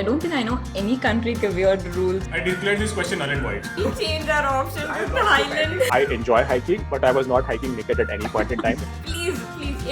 I don't think I know any country के weird rules. I declared this question null and void. We changed our option to Thailand. I enjoy hiking, but I was not hiking naked at any point in time. Please,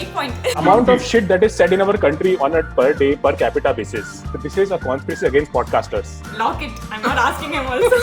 एक point. Amount of shit that is said in our country on a per day, per capita basis. This is a conspiracy against podcasters. Lock it. I'm not asking him also.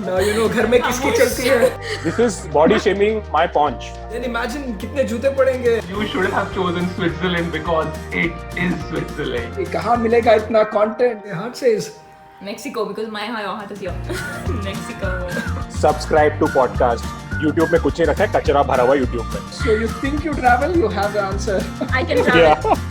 Now you know घर में किसकी चलती है. This is body shaming my paunch. Then imagine कितने जूते पड़ेंगे. You should have chosen Switzerland because it is Switzerland. कहाँ मिलेगा इतना content? The heart says Mexico because my heart is here. Mexico. Subscribe to podcast. YouTube में कुछ नहीं रखा है, कचरा भरा हुआ YouTube में. so you think you travel, you have the answer. I can travel. Yeah.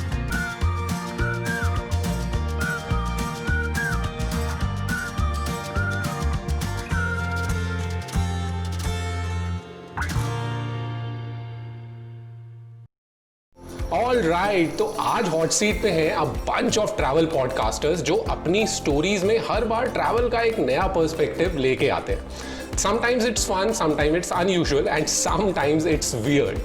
All right, तो आज हॉट सीट पे हैं a bunch of travel podcasters जो अपनी स्टोरीज में हर बार ट्रैवल का एक नया पर्सपेक्टिव लेके आते हैं. Sometimes it's fun, sometimes it's unusual, and sometimes it's weird.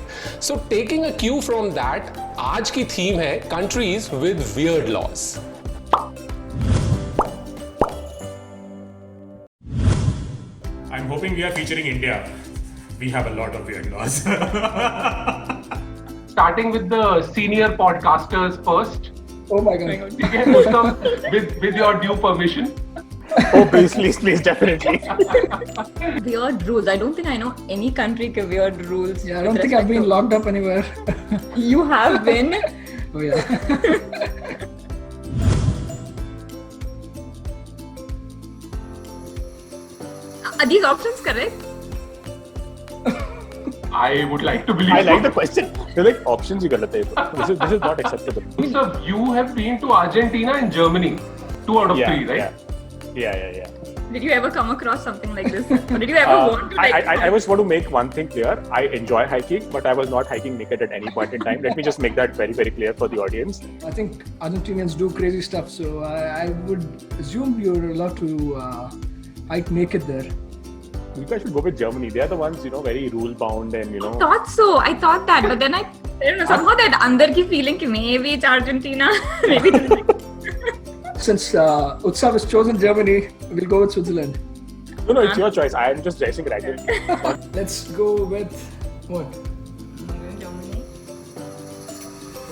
So taking a cue from that, आज की थीम है countries with weird laws. I'm hoping we are featuring India. We have a lot of weird laws. Starting with the senior podcasters first. Oh my god. Okay, Uttam, with your due permission. Oh, please, definitely. Weird rules. I don't think I know any country के weird rules. Yeah, I don't think I've been locked up anywhere. You have been. Oh yeah. Are these options correct? I would like to believe. I like the question. They're like options ही गलत है. This is not acceptable. So you have been to Argentina and Germany. 2 out of 3, right? Yeah. Did you ever come across something like this? Or did you ever want to like? I just want to make one thing clear. I enjoy hiking, but I was not hiking naked at any point in time. Let me just make that very, very clear for the audience. I think Argentinians do crazy stuff, so I would assume you're allowed to hike naked there. You guys should go with Germany. They are the ones, very rule bound and I thought so. I thought that, but then I don't know, somehow that अंदर की feeling कि maybe it's Argentina, maybe it's like. Since Utsav has chosen Germany, we'll go with Switzerland. No, it's your choice. I am just guessing randomly. Let's go with what? Germany.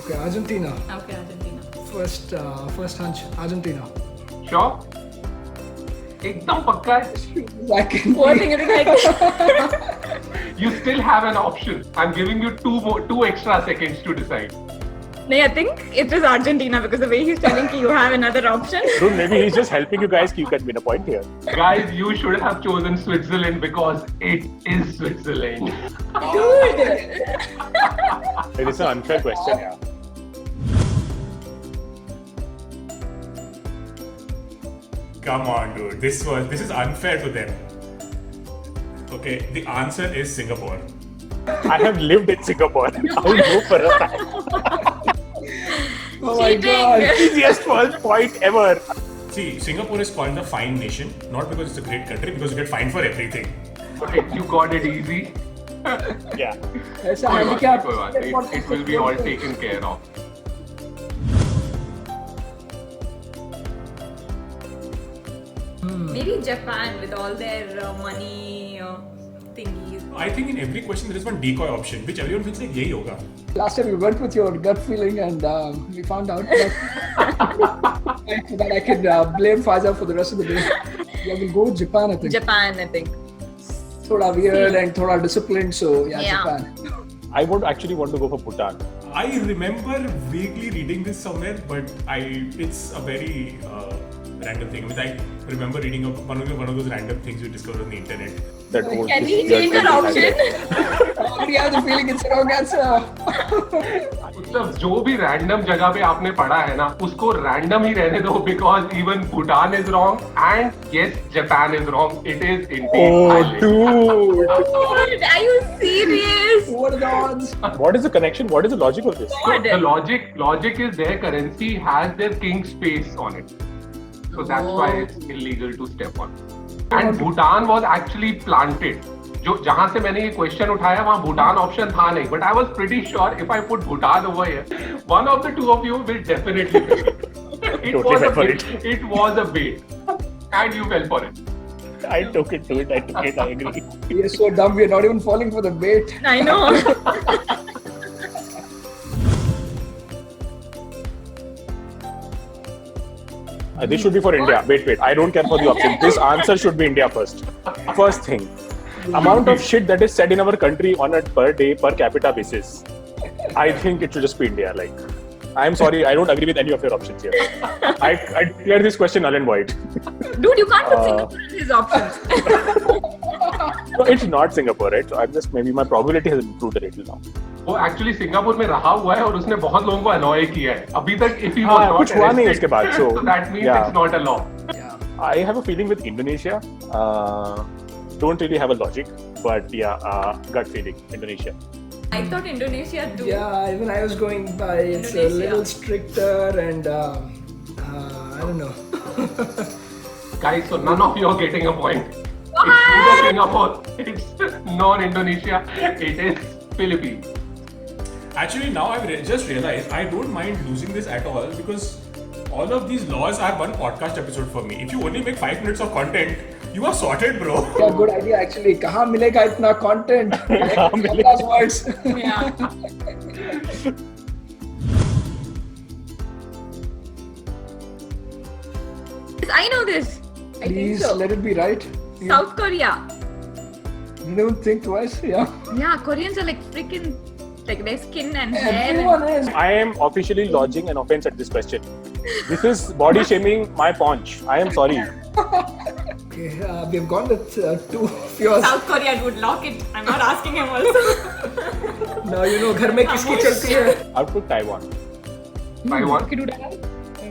Okay, Argentina. Okay, Argentina. First hunch, Argentina. Sure. एकदम पक्का है. I can Poor thing, it is like. You still have an option. I'm giving you 2 extra seconds to decide. No, I think it is Argentina because the way he's telling you have another option. Dude, maybe he's just helping you guys. You can win a point here. Guys, you should have chosen Switzerland because it is Switzerland. Dude. It is an unfair question, yeah. Come on, dude. This is unfair to them. Okay, the answer is Singapore. I have lived in Singapore. I will go for a fact. Oh my god. Easiest first point ever. See, Singapore is called the fine nation, not because it's a great country, because you get fined for everything. Right, you got it easy. Yeah. ऐसा कोई handicap. बात नहीं, it will be all taken care of. Maybe Japan with all their money thingies. I think in every question there is one decoy option, which everyone thinks like यही होगा. Last time we went with your gut feeling and we found out that I could blame Faiza for the rest of the day. Yeah, we'll go with Japan, I think. Japan, I think. Thoda weird and thoda disciplined, so yeah. Japan. I would actually want to go for Bhutan. I remember vaguely reading this somewhere, but it's a very random thing. I remember reading one of those random things you discover on the internet. That whole Can we weird change our country option? I already have the feeling it's the wrong answer. मतलब जो भी random जगह पे आपने पढ़ा है ना, उसको रैंडम ही रहने दो because even Bhutan is wrong and yes, Japan is wrong. It is indeed Thailand. Dude. Dude, are you serious? What are the odds? What is the connection? What is the logic of this? God. The logic is their currency has their king's face on it. So that's why it's illegal to step on. And Bhutan was actually planted. जहाँ से मैंने ये question उठाया वहाँ Bhutan option था नहीं, but I was pretty sure if I put Bhutan over here, one of the two of you will definitely pick it. It totally was a fell for bait. it. It was a bait. And you fell for it. I took it. I agree. We are so dumb. We are not even falling for the bait. I know. This should be for India. Wait. I don't care for the option. This answer should be India first. First thing. Amount of shit that is said in our country on a per day, per capita basis. I think it should just be India. Like, I'm sorry, I don't agree with any of your options here. I declare this question null and void. Dude, you can't put Singapore in his options. No, it's not Singapore, right? So I'm just, maybe my probability has improved a little now. वो actually Singapore में रहा हुआ है और उसने बहुत लोगों को अनॉय किया है अभी तक if he was हाँ, not कुछ हुआ नहीं arrested, उसके बाद, so, so that means yeah. it's not a law. I have a feeling with Indonesia. Don't really have a logic, but yeah, gut feeling, Indonesia. I thought Indonesia too. Yeah, even I was going by. It's a Indonesia. little stricter and I don't know. Guys, so none of you are getting a point. It's neither Singapore, it's non-Indonesia, it is Philippines. Actually, now I've just realized I don't mind losing this at all because all of these laws are one podcast episode for me. If you only make 5 minutes of content, you are sorted, bro. Yeah, good idea actually. कहाँ मिलेगा इतना content? मिलेगा? Words. Yeah. I know this. I think Please so. let it be right. You South Korea. don't think twice. Yeah. Yeah, Koreans are like freaking like their skin and hair. Everyone is. I am officially lodging an offense at this question. This is body shaming my paunch. I am sorry. Okay, we've gone with two of yours. South Korea would lock it. I'm not asking him also. Now you know घर में किसकी चलती है. Out to Taiwan. Taiwan? Okay, do that.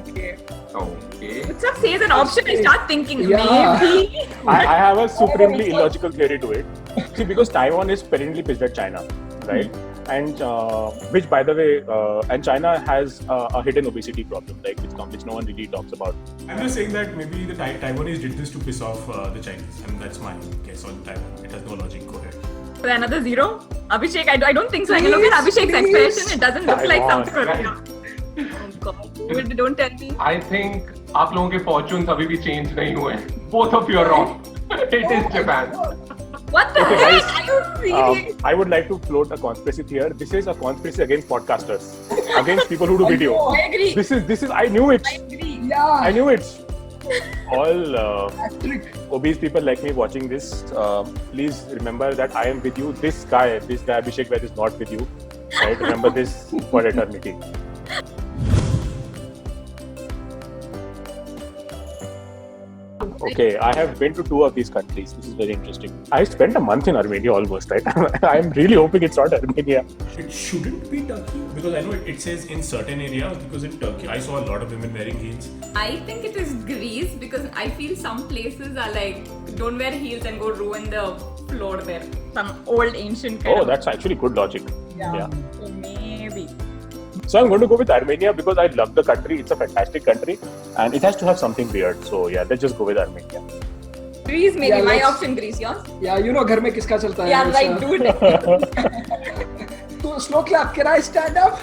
Okay. Okay. If someone says an option, I start thinking Yeah. maybe. I have a supremely illogical theory to it. See, because Taiwan is perennially pissed at China, right? And which, by the way, and China has a hidden obesity problem, like which no one really talks about. I'm just saying that maybe the Taiwanese did this to piss off the Chinese, and that's my guess on Taiwan. It has no logic. Go ahead. So another zero. Abhishek, I don't think so. I can look at Abhishek's expression. It doesn't look like Taiwan. South Korea. Oh God, dude, don't tell me. I think आप लोगों के fortunes अभी भी change नहीं हुए. Both of you are wrong. It is Japan. What the Okay, heck? guys, Are you serious? I would like to float a conspiracy here. This is a conspiracy against podcasters, against people who do video. I agree. This is. I knew it. I agree. Yeah. I knew it. All Trick. obese people like me watching this, please remember that I am with you. This guy Abhishek Vaid is not with you. Right? Remember this for eternity. Okay, I have been to 2 of these countries. This is very interesting. I spent a month in Armenia almost, right? I'm really hoping it's not Armenia. It shouldn't be Turkey because I know it says in certain areas because in Turkey I saw a lot of women wearing heels. I think it is Greece because I feel some places are like don't wear heels and go ruin the floor there. Some old ancient kind Oh, of. that's actually good logic. Yeah. So maybe. So I'm going to go with Armenia because I love the country. It's a fantastic country and it has to have something weird. So yeah, let's just go with Armenia. Greece maybe. Yeah, My let's- option Greece. Yours? Yeah, you know घर में किसका चलता है. Yeah, right, dude. So slow clap. Can I stand up?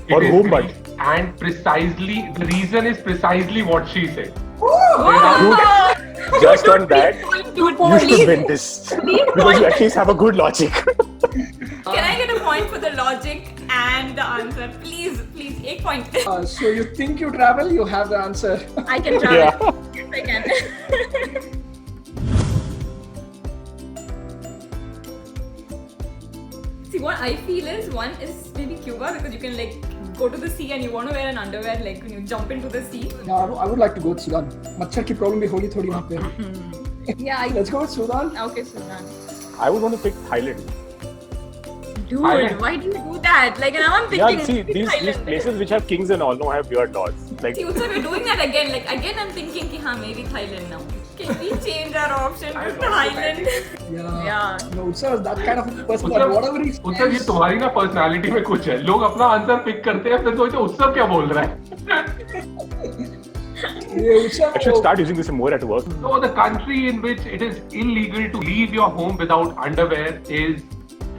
It For is whom, Greece. And precisely, the reason is precisely what she said. Dude, just on that, Dude, you should please. win this because you at least have a good logic. Can I get a point for the logic and the answer? Please, एक point. So you think you travel, you have the answer. I can travel. Yeah. Yes, I can. See, what I feel is one is maybe Cuba because you can like go to the sea and you want to wear an underwear like when you jump into the sea. Yeah, I would like to go with Sudan. मच्छर की problem भी होगी थोड़ी वहाँ पे. Yeah, Let's go with Sudan. okay, Sudan. I would want to pick Thailand. Dude, Thailand. why do you do that? Like now I'm Yeah, thinking see, these Thailand. places which have kings and all now have weird laws. Like, See, Utsav, we're doing that again. Like again, I'm thinking कि हाँ maybe Thailand now. Can we change our option to Thailand? Yeah. Yeah. No, Utsav is that kind of a person that उत्सव whatever he उत्सव ये says. तुम्हारी ना personality में कुछ है लोग अपना आंसर पिक करते हैं फिर सोचते उत्सव क्या बोल रहा है Yeah, Utsav. I should start using this more at work. So the country in which it is illegal to leave your home without underwear is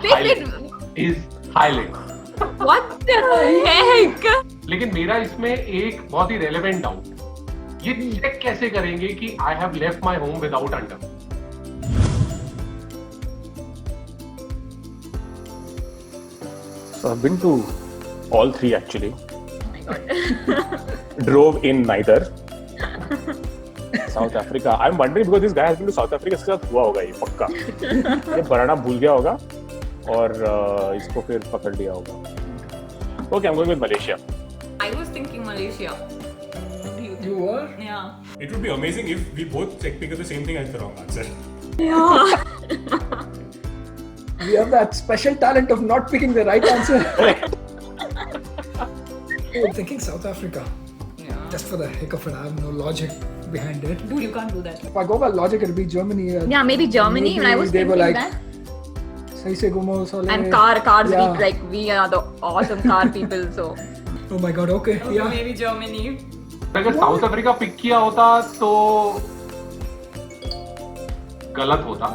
Wait, Thailand. Is Thailand. What the heck? लेकिन मेरा इसमें एक बहुत ही relevant doubt, ये check कैसे करेंगे कि I have left my home without under? So I've been to all three actually. Oh my god. Drove in neither. South Africa. I'm wondering because this guy has been to South Africa. इसके साथ हुआ होगा ये पक्का. ये बनाना भूल गया होगा और इसको फिर पकड़ लिया होगा. Okay, I'm going with Malaysia. I was thinking Malaysia. What do you think? You were? Yeah. It would be amazing if we both pick the same thing as the wrong answer. Yeah. We have that special talent of not picking the right answer. I'm thinking South Africa. Yeah. Just for the heck of it, I have no logic behind it. Dude, you can't do that. If I go by logic, it'll be Germany. Yeah, maybe Germany. Maybe And I was they were thinking like, that. Sahi se gumo, sole. And cars, Yeah. we are the awesome car people, so. Oh my god, okay. Yeah. Maybe Germany. अगर south Africa pick किया होता तो गलत होता.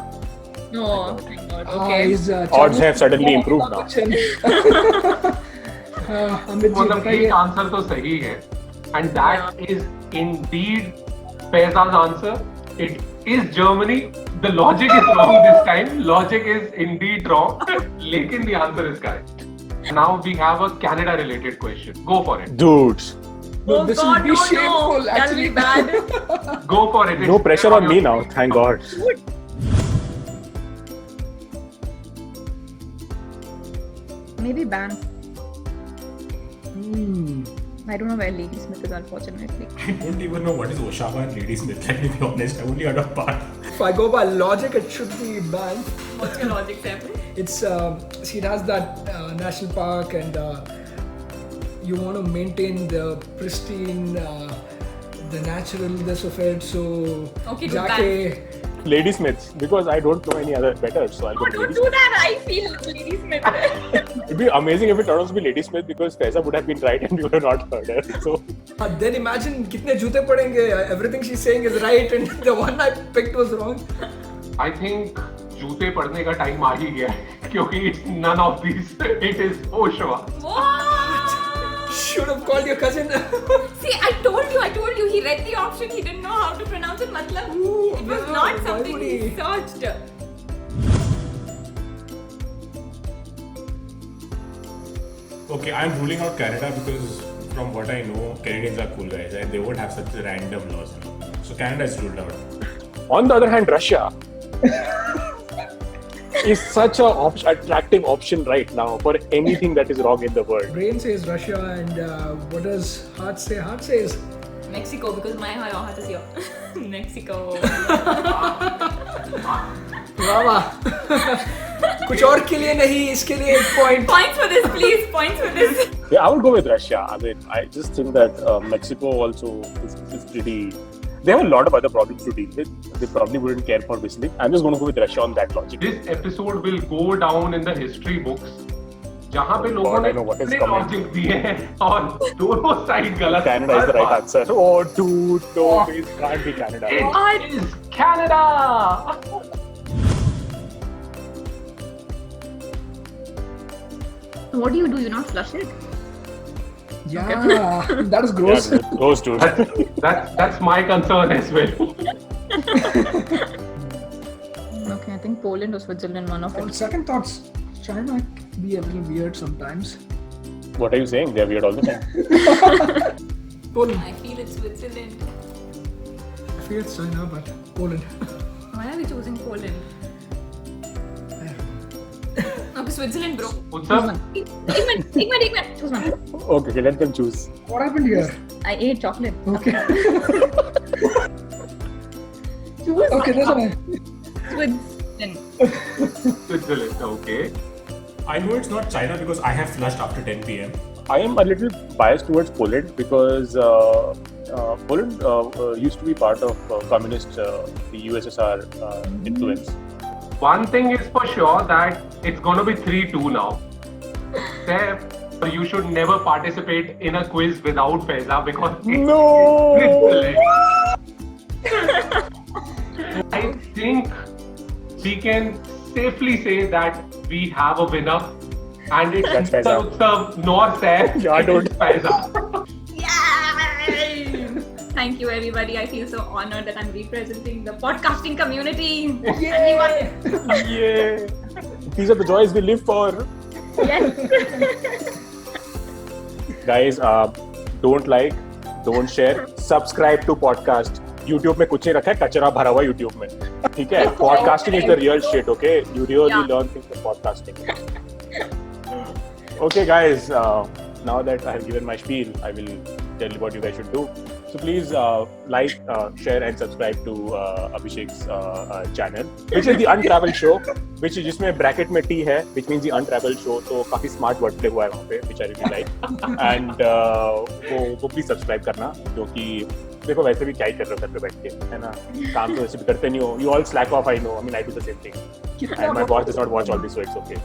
No. Thank God. Ah, Okay. he's, Odds have suddenly improved now. Amit ji, मतलब बताइए. एक answer तो सही है, and that is indeed Faiza's answer. It is Germany. The logic is wrong this time. Logic is indeed wrong. लेकिन the answer is correct. Now we have a Canada-related question. Go for it. Dudes, Oh This God, will be no, shameful, no. That'll actually. be bad. Go for it. no It's pressure on your me now. screen. Thank God. Maybe ban. Hmm. I don't know where Lady Smith is, unfortunately. I don't even know what is Oshawa and Lady Smith. Let me be honest. I only heard of part. If I go by logic, it should be banned. What's your logic, Sam? It's see, it has that national park, and you want to maintain the pristine, the naturalness of it. So, Okay, do jaake, Lady Smith, because I don't know any other better, so I'll go No, with don't Lady do Smith. that. I feel Lady Smith. It'd be amazing if it turned out to be Lady Smith because Faiza would have been right and we would have not heard her. So then imagine kitne joote padenge. Everything she's saying is right, and the one I picked was wrong. I think जूते पड़ने का time आ ही गया है क्योंकि it's none of these. It is Oshawa. What? Should have called your cousin. See, I told you. He read the option. He didn't know how to pronounce it. Matlab, it was yeah, not why something would he he? searched. Okay, I'm ruling out Canada because from what I know, Canadians are cool guys and they won't have such random laws. So Canada is ruled out. on the other hand, Russia is such a attractive option right now for anything that is wrong in the world. Brain says Russia, and what does heart say? Heart says Mexico, because my heart is here. Mexico. वाह वाह. कुछ और के लिए नहीं, इसके लिए एक point. Points for this, please. Points for this. Yeah, I would go with Russia. I mean, I just think that Mexico also is pretty. They have a lot of other problems to deal with. They probably wouldn't care for whistling. I'm just going to go with Russia on that logic. This episode will go down in the history books. जहाँ पे Oh लोगों God, ने I know what is इतने coming. Logic दिए हैं और दोनों side गलत. Canada is the right answer. Oh, dude, no, it can't be Canada. It is Canada. What do? You not flush it? Yeah, that is gross. Yeah, those two. That's my concern as well. Okay, I think Poland or Switzerland, one of On it. second thoughts, China can be a little weird sometimes. What are you saying? They're weird all the time. Poland. I feel it's Switzerland. I feel it's China, but Poland. Why are we choosing Poland? I don't know. Okay, Switzerland, bro. Utsav, Take one. Choose one. Okay, let them choose. What happened here? I ate chocolate. Okay. Choose Okay, this one. Switzerland. Switzerland, okay. I know it's not China because I have flushed after 10 p.m. I am a little biased towards Poland because Poland used to be part of communist the USSR influence. One thing is for sure that it's going to be 3-2 now. Sir, you should never participate in a quiz without Faiza because it's No! Switzerland. I think we can safely say that we have a winner. And it's That's paisa. उत्सव North है. Yeah, dude. It's paisa. Yay! Thank you, everybody. I feel so honored that I'm representing the podcasting community. Anyone? Yeah. These are the joys we live for. Yes. Guys, don't like, don't share, subscribe to podcast. YouTube में कुछ नहीं रखा है, कचरा भरा हुआ YouTube में. ठीक है? Podcasting is the real shit, okay? You really Yeah. learn things from podcasting. Okay, guys. Now that I have given my spiel, I will tell you what you guys should do. So please like, share, and subscribe to Abhishek's channel, which is the Untraveled Show, which is जिसमें bracket में T है, which means the Untraveled Show. तो काफी smart wordplay हुआ है वहाँ पे, which I really like. And वो please subscribe करना, क्योंकि देखो वैसे भी क्या ही कर रहे हो घर पे बैठ के, है ना? काम तो वैसे भी करते नहीं हो. You all slack off, I know. I mean, I do the same thing. And my boss does not watch all this, so it's okay.